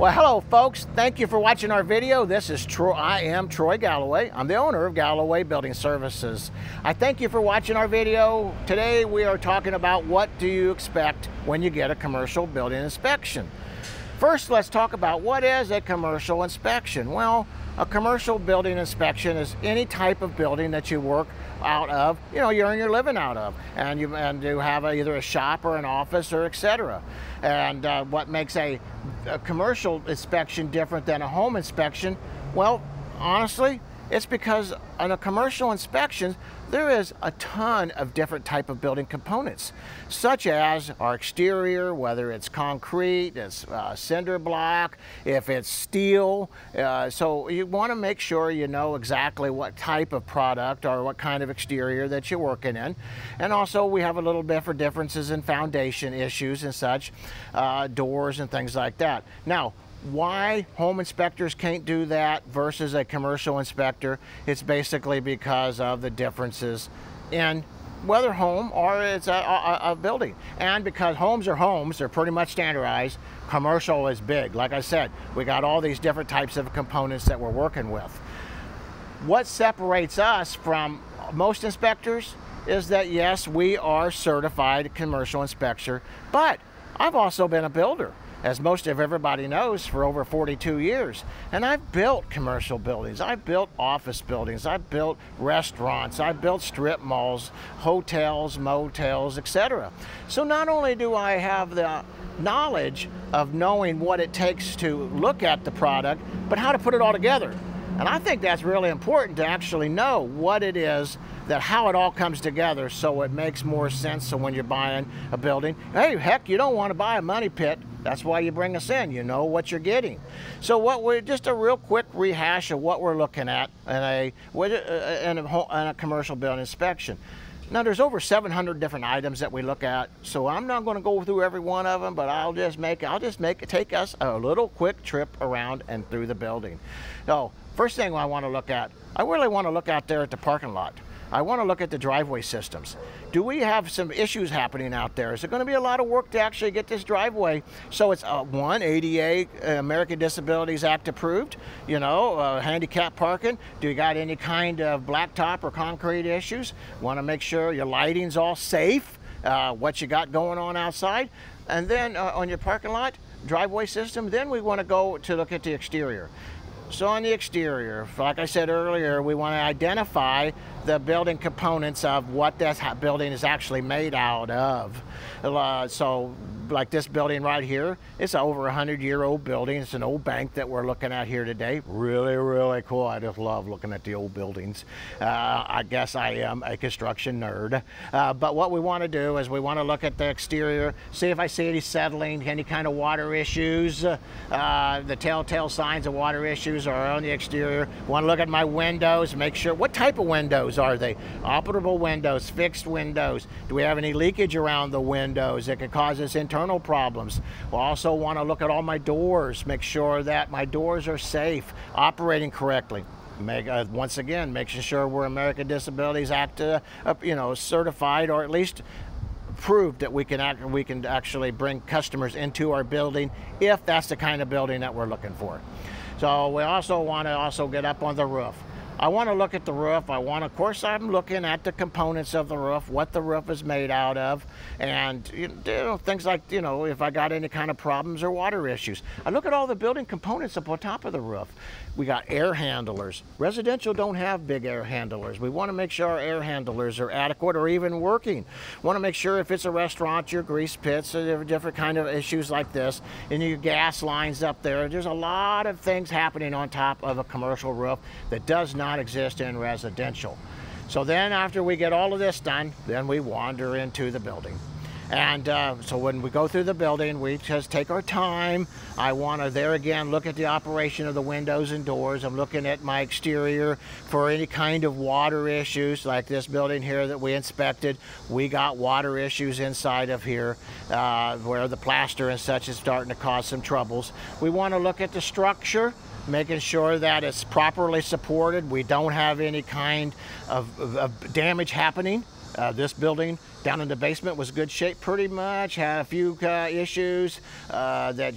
Well, hello folks. Thank you for watching our video. This is Troy. I am Troy Galloway. I'm the owner of Galloway Building Services. I thank you for watching our video. Today we are talking about what do you expect when you get a commercial building inspection. First, let's talk about what is a commercial inspection. Well, a commercial building inspection is any type of building that you work out of, you're living out of, and you have either a shop or an office or etc. And what makes a commercial inspection different than a home inspection? Well, honestly, it's because on a commercial inspection, there is a ton of different type of building components, such as our exterior, whether it's concrete, it's cinder block, if it's steel. So you want to make sure you know exactly what type of product or what kind of exterior that you're working in. And also we have a little bit for differences in foundation issues and such, doors and things like that. Now, why home inspectors can't do that versus a commercial inspector? It's basically because of the differences in whether home or it's a building. And because homes are homes, they're pretty much standardized. Commercial is big. Like I said, we got all these different types of components that we're working with. What separates us from most inspectors is that yes, we are certified commercial inspector, but I've also been a builder, as most of everybody knows, for over 42 years. And I've built commercial buildings, I've built office buildings, I've built restaurants, I've built strip malls, hotels, motels, etc. So not only do I have the knowledge of knowing what it takes to look at the product, but how to put it all together. And I think that's really important to actually know what it is, how it all comes together, so it makes more sense. So when you're buying a building, hey, heck, you don't want to buy a money pit. That's why you bring us in. You know what you're getting. So just a real quick rehash of what we're looking at in a commercial building inspection. Now, there's over 700 different items that we look at, so I'm not going to go through every one of them, but I'll just take us a little quick trip around and through the building. So, first thing I want to look at, I really want to look out there at the parking lot. I want to look at the driveway systems. Do we have some issues happening out there? Is there going to be a lot of work to actually get this driveway so it's one, ADA, American Disabilities Act approved, handicap parking? Do you got any kind of blacktop or concrete issues? Want to make sure your lighting's all safe, what you got going on outside. And then on your parking lot, driveway system, then we want to go to look at the exterior. So on the exterior, like I said earlier, we want to identify the building components of what that building is actually made out of. So like this building right here, it's an over 100-year-old building. It's an old bank that we're looking at here today. Really, really cool. I just love looking at the old buildings. I guess I am a construction nerd. But what we want to do is we want to look at the exterior, see if I see any settling, any kind of water issues. The telltale signs of water issues are on the exterior. Want to look at my windows, make sure, what type of windows are they? Operable windows, fixed windows. Do we have any leakage around the windows that could cause us internal problems? We'll also want to look at all my doors, make sure that my doors are safe, operating correctly. Once again, making sure we're American Disabilities Act certified, or at least proved that we can actually bring customers into our building if that's the kind of building that we're looking for. So we also want to get up on the roof. I want to look at the roof. Of course, I'm looking at the components of the roof, what the roof is made out of, and things like, if I got any kind of problems or water issues. I look at all the building components up on top of the roof. We got air handlers. Residential don't have big air handlers. We want to make sure our air handlers are adequate or even working. Want to make sure if it's a restaurant, your grease pits, or different kind of issues like this, and your gas lines up there. There's a lot of things happening on top of a commercial roof that does not exist in residential. So then after we get all of this done, then we wander into the building. And so when we go through the building, we just take our time. I want to, there again, look at the operation of the windows and doors. I'm looking at my exterior for any kind of water issues, like this building here that we inspected. We got water issues inside of here where the plaster and such is starting to cause some troubles. We want to look at the structure. making sure that it's properly supported. We don't have any kind of damage happening. This building down in the basement was good shape pretty much, had a few issues that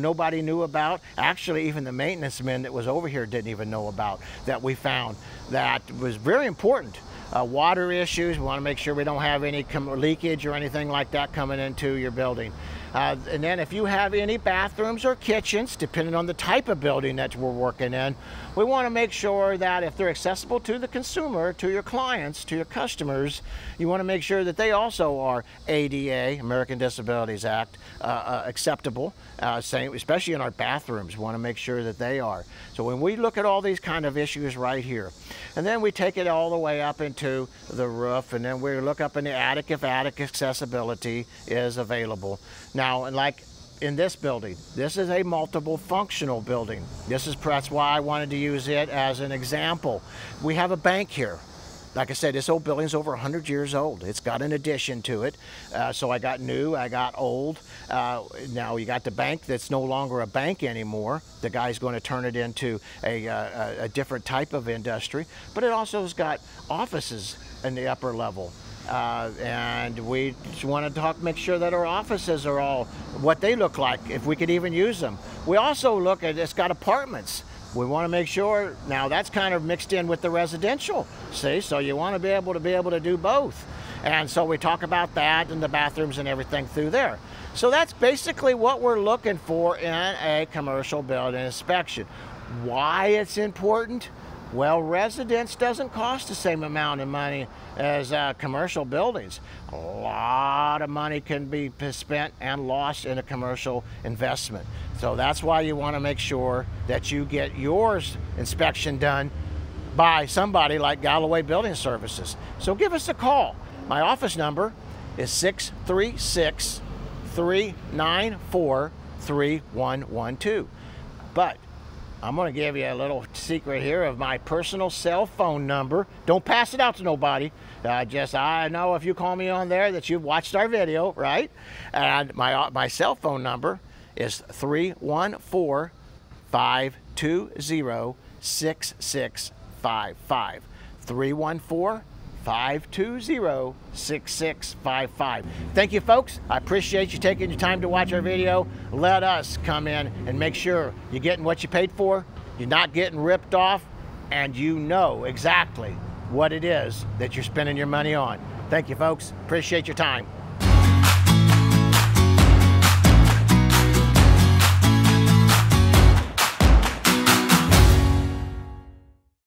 nobody knew about. Actually, even the maintenance men that was over here didn't even know about, that we found that was very important. Water issues, we want to make sure we don't have any leakage or anything like that coming into your building. And then if you have any bathrooms or kitchens, depending on the type of building that we're working in, we want to make sure that if they're accessible to the consumer, to your clients, to your customers, you want to make sure that they also are ADA, American Disabilities Act, acceptable, especially in our bathrooms. We want to make sure that they are. So when we look at all these kind of issues right here, and then we take it all the way up into the roof, and then we look up in the attic if attic accessibility is available. Now, like in this building, this is a multiple functional building. That's why I wanted to use it as an example. We have a bank here. Like I said, this old building's over 100 years old. It's got an addition to it. So I got new, I got old. Now you got the bank that's no longer a bank anymore. The guy's going to turn it into a different type of industry. But it also has got offices in the upper level. And we just want to make sure that our offices are all what they look like, if we could even use them. We also look at, it's got apartments. We want to make sure, now that's kind of mixed in with the residential, see? So you want to be able to do both. And so we talk about that and the bathrooms and everything through there. So that's basically what we're looking for in a commercial building inspection. Why it's important? Well, residence doesn't cost the same amount of money as commercial buildings. A lot of money can be spent and lost in a commercial investment. So that's why you want to make sure that you get yours inspection done by somebody like Galloway Building Services. So give us a call. My office number is 636-394-3112. But I'm going to give you a little secret here of my personal cell phone number. Don't pass it out to nobody. I know if you call me on there that you've watched our video, right? And my cell phone number is 314-520-6655. 314-520-6655. Thank you, folks. I appreciate you taking your time to watch our video. Let us come in and make sure you're getting what you paid for, you're not getting ripped off, and you know exactly what it is that you're spending your money on. Thank you, folks. Appreciate your time.